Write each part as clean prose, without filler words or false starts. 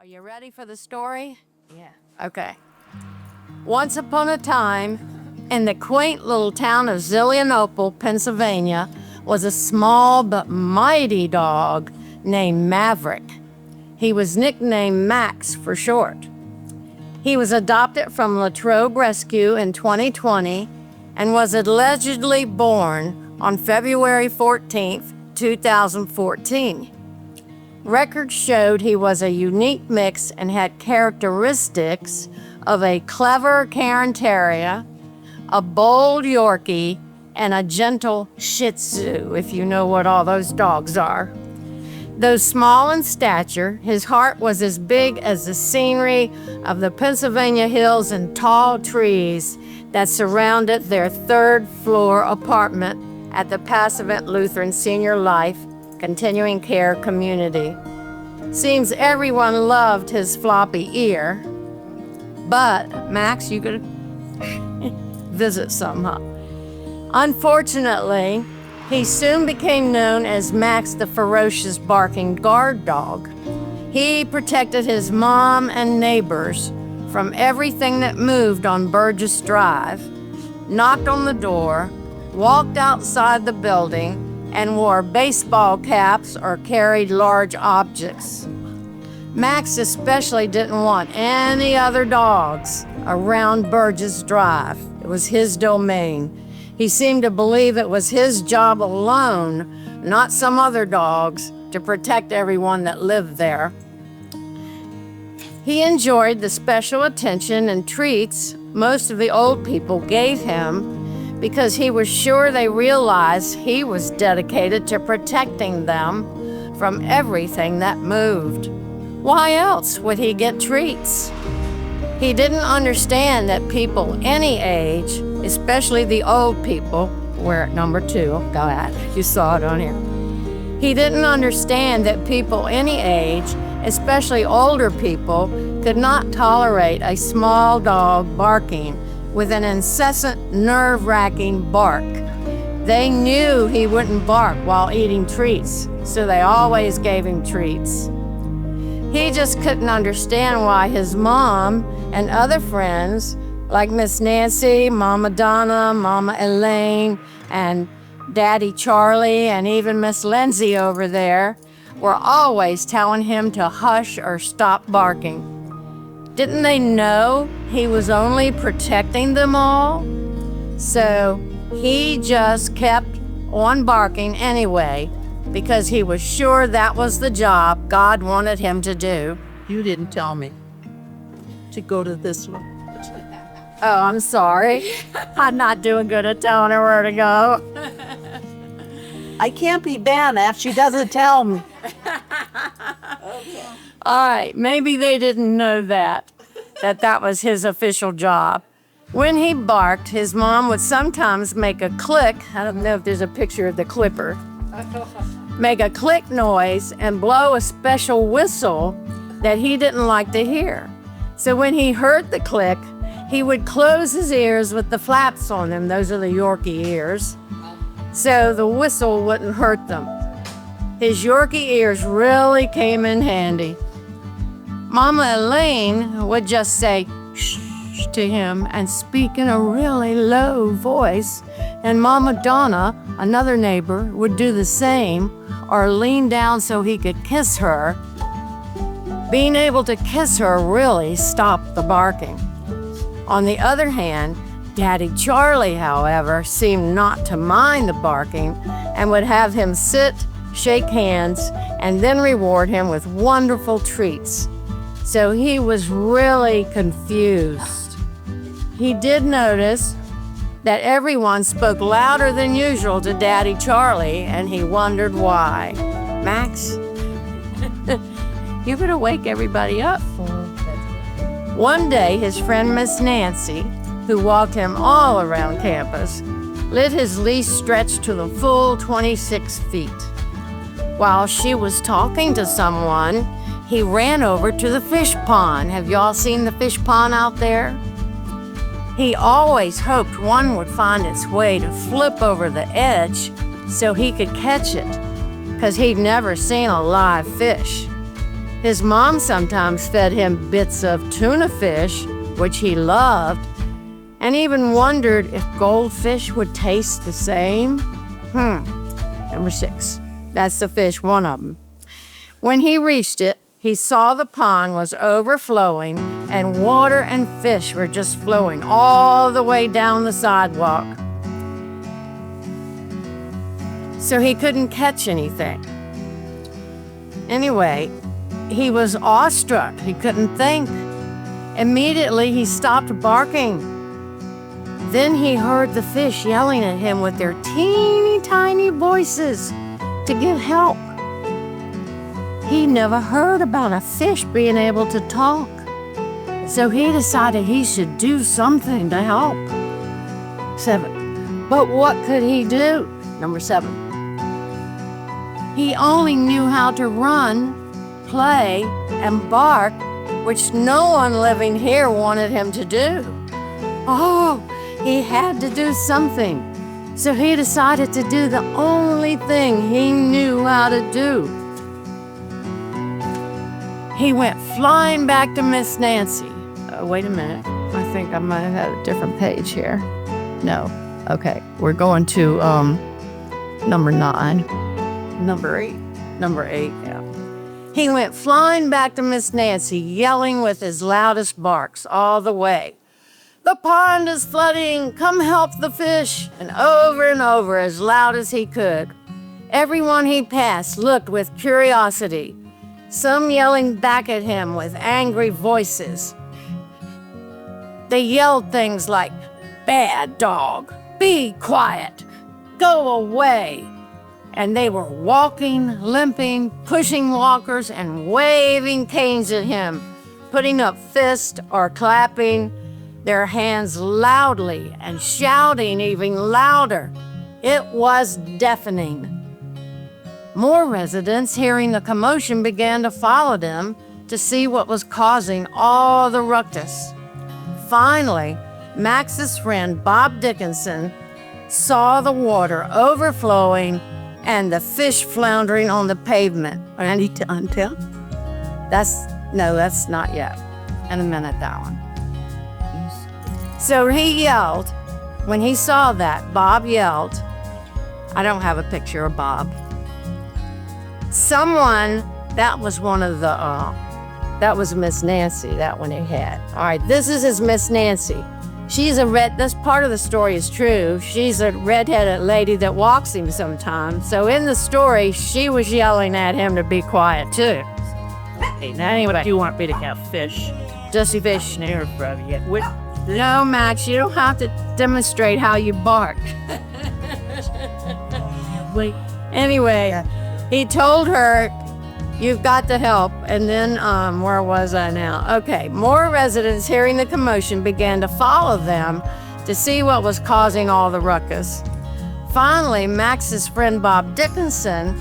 Are you ready for the story? Yeah. Okay. Once upon a time, in the quaint little town of Zelienople, Pennsylvania, was a small but mighty dog named Maverick. He was nicknamed Max for short. He was adopted from Latrobe Rescue in 2020 and was allegedly born on February 14th, 2014. Records showed he was a unique mix and had characteristics of a clever Cairn Terrier, a bold Yorkie, and a gentle Shih Tzu, if you know what all those dogs are. Though small in stature, his heart was as big as the scenery of the Pennsylvania hills and tall trees that surrounded their third-floor apartment at the Passavant Lutheran Senior Life Continuing Care Community. Seems everyone loved his floppy ear, but Max, you could visit some, huh? Unfortunately, he soon became known as Max the ferocious barking guard dog. He protected his mom and neighbors from everything that moved on Burgess Drive, knocked on the door, walked outside the building, and wore baseball caps or carried large objects. Max especially didn't want any other dogs around Burgess Drive. It was his domain. He seemed to believe it was his job alone, not some other dogs, to protect everyone that lived there. He enjoyed the special attention and treats most of the old people gave him because he was sure they realized he was dedicated to protecting them from everything that moved. Why else would he get treats? He didn't understand that people any age, especially the old people, we're at number 2, go ahead, you saw it on here. He didn't understand that people any age, especially older people, could not tolerate a small dog barking with an incessant, nerve-wracking bark. They knew he wouldn't bark while eating treats, so they always gave him treats. He just couldn't understand why his mom and other friends, like Miss Nancy, Mama Donna, Mama Elaine, and Daddy Charlie, and even Miss Lindsay over there, were always telling him to hush or stop barking. Didn't they know he was only protecting them all? So he just kept on barking anyway, because he was sure that was the job God wanted him to do. You didn't tell me to go to this one. Oh, I'm sorry. I'm not doing good at telling her where to go. I can't be bad if she doesn't tell me. All right, maybe they didn't know that was his official job. When he barked, his mom would sometimes make a click. I don't know if there's a picture of the clipper. Make a click noise and blow a special whistle that he didn't like to hear. So when he heard the click, he would close his ears with the flaps on them. Those are the Yorkie ears. So the whistle wouldn't hurt them. His Yorkie ears really came in handy. Mama Elaine would just say shh to him and speak in a really low voice, and Mama Donna, another neighbor, would do the same or lean down so he could kiss her. Being able to kiss her really stopped the barking. On the other hand, Daddy Charlie, however, seemed not to mind the barking and would have him sit, shake hands, and then reward him with wonderful treats. So he was really confused. He did notice that everyone spoke louder than usual to Daddy Charlie, and he wondered why. Max, you better wake everybody up. One day, his friend Miss Nancy, who walked him all around campus, let his leash stretch to the full 26 feet. While she was talking to someone, he ran over to the fish pond. Have y'all seen the fish pond out there? He always hoped one would find its way to flip over the edge so he could catch it, because he'd never seen a live fish. His mom sometimes fed him bits of tuna fish, which he loved, and even wondered if goldfish would taste the same. Number 6. That's the fish, one of them. When he reached it, he saw the pond was overflowing and water and fish were just flowing all the way down the sidewalk. So he couldn't catch anything. Anyway, he was awestruck. He couldn't think. Immediately, he stopped barking. Then he heard the fish yelling at him with their teeny tiny voices to get help. He never heard about a fish being able to talk. So he decided he should do something to help. 7. But what could he do? Number 7. He only knew how to run, play, and bark, which no one living here wanted him to do. Oh, he had to do something. So he decided to do the only thing he knew how to do. He went flying back to Miss Nancy. Wait a minute. I think I might have had a different page here. No. Okay. We're going to number 9. Number 8. Number 8, yeah. He went flying back to Miss Nancy, yelling with his loudest barks all the way. "The pond is flooding! Come help the fish!" And over as loud as he could. Everyone he passed looked with curiosity, some yelling back at him with angry voices. They yelled things like, "Bad dog! Be quiet! Go away!" And they were walking, limping, pushing walkers, and waving canes at him, putting up fists or clapping their hands loudly and shouting even louder. It was deafening. More residents, hearing the commotion, began to follow them to see what was causing all the ruckus. Finally, Max's friend Bob Dickinson saw the water overflowing and the fish floundering on the pavement. I need to untell? That's not yet. In a minute, that one. So he yelled, when he saw that, Bob yelled, I don't have a picture of Bob. That was Miss Nancy, that one he had. All right, this is his Miss Nancy. This part of the story is true. She's a redheaded lady that walks him sometimes. So in the story, she was yelling at him to be quiet too. Hey, now anyway, you want me to have fish? Just a fish. Here, brother. Yeah. No, Max, you don't have to demonstrate how you bark. Wait. Anyway, he told her, "You've got to help." And then, where was I now? Okay, more residents hearing the commotion began to follow them to see what was causing all the ruckus. Finally, Max's friend Bob Dickinson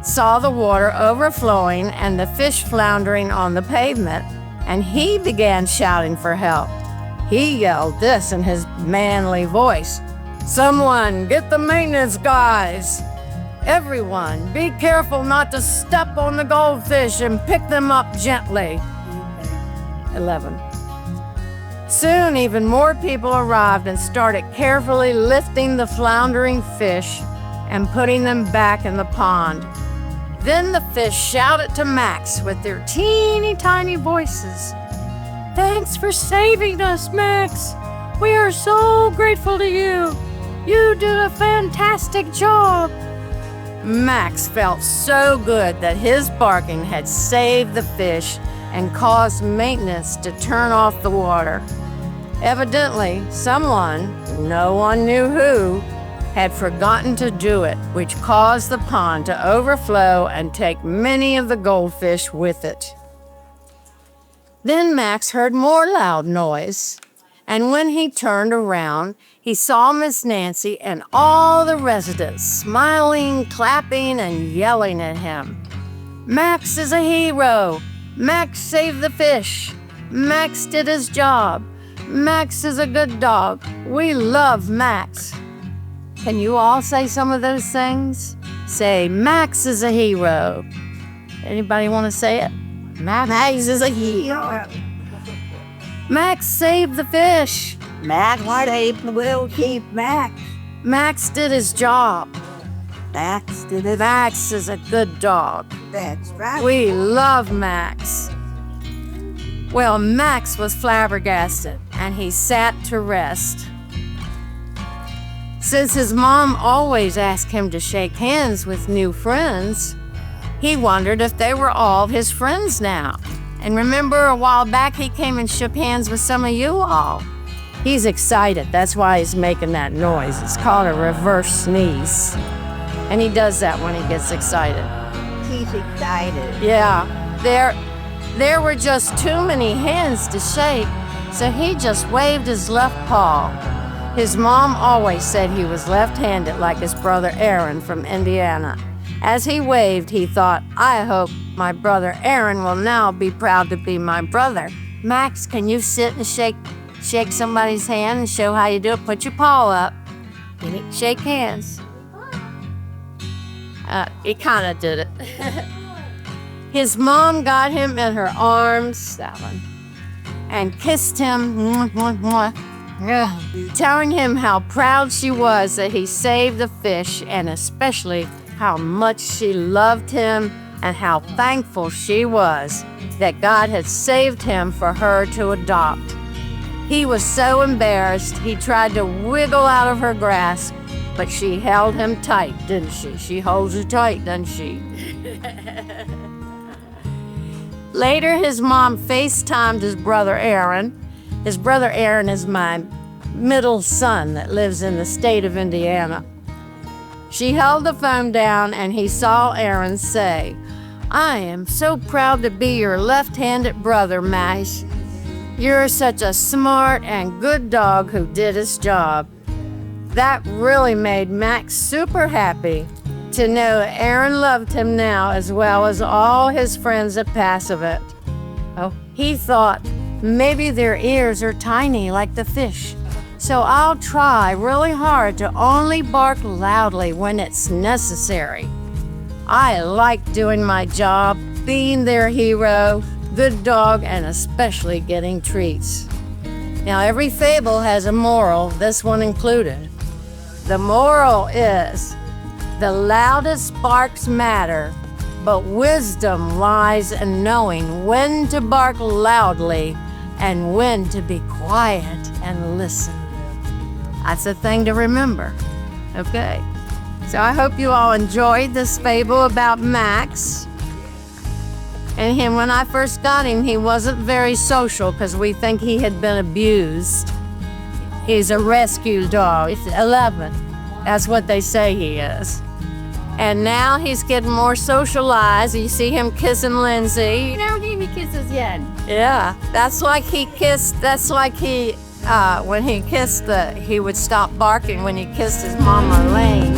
saw the water overflowing and the fish floundering on the pavement, and he began shouting for help. He yelled this in his manly voice, "Someone get the maintenance guys! Everyone, be careful not to step on the goldfish and pick them up gently." 11. Soon, even more people arrived and started carefully lifting the floundering fish and putting them back in the pond. Then the fish shouted to Max with their teeny tiny voices, "Thanks for saving us, Max. We are so grateful to you. You did a fantastic job." Max felt so good that his barking had saved the fish and caused maintenance to turn off the water. Evidently, someone, no one knew who, had forgotten to do it, which caused the pond to overflow and take many of the goldfish with it. Then Max heard more loud noise, and when he turned around, he saw Miss Nancy and all the residents smiling, clapping, and yelling at him. "Max is a hero! Max saved the fish! Max did his job! Max is a good dog! We love Max!" Can you all say some of those things? Say, "Max is a hero." Anybody want to say it? Max is a hero. Max saved the fish. Max, what will keep Max? Max did his job. Max did it. Max is a good dog. That's right. We love Max. Well, Max was flabbergasted, and he sat to rest. Since his mom always asked him to shake hands with new friends, he wondered if they were all his friends now. And remember, a while back he came and shook hands with some of you all. He's excited. That's why he's making that noise. It's called a reverse sneeze. And he does that when he gets excited. He's excited. Yeah, there were just too many hands to shake, so he just waved his left paw. His mom always said he was left-handed like his brother Aaron from Indiana. As he waved, he thought, I hope my brother Aaron will now be proud to be my brother. Max, can you sit and shake somebody's hand and show how you do it? Put your paw up. Shake hands. He kind of did it. His mom got him in her arms, that one, and kissed him, telling him how proud she was that he saved the fish, and especially how much she loved him and how thankful she was that God had saved him for her to adopt. He was so embarrassed, he tried to wiggle out of her grasp, but she held him tight, didn't she? She holds you tight, doesn't she? Later, his mom FaceTimed his brother Aaron. His brother Aaron is my middle son that lives in the state of Indiana. She held the phone down and he saw Aaron say, I am so proud to be your left-handed brother, Max. You're such a smart and good dog who did his job. That really made Max super happy to know Aaron loved him now as well as all his friends at Passivant. Oh, he thought maybe their ears are tiny like the fish, so I'll try really hard to only bark loudly when it's necessary. I like doing my job, being their hero, good dog, and especially getting treats. Now, every fable has a moral, this one included. The moral is, the loudest barks matter, but wisdom lies in knowing when to bark loudly and when to be quiet and listen. That's a thing to remember. Okay. So I hope you all enjoyed this fable about Max. And him, when I first got him, he wasn't very social because we think he had been abused. He's a rescue dog. He's 11. That's what they say he is. And now he's getting more socialized. You see him kissing Lindsay. You never gave me kisses yet. Yeah, that's like he, when he kissed he would stop barking when he kissed his mama Lane.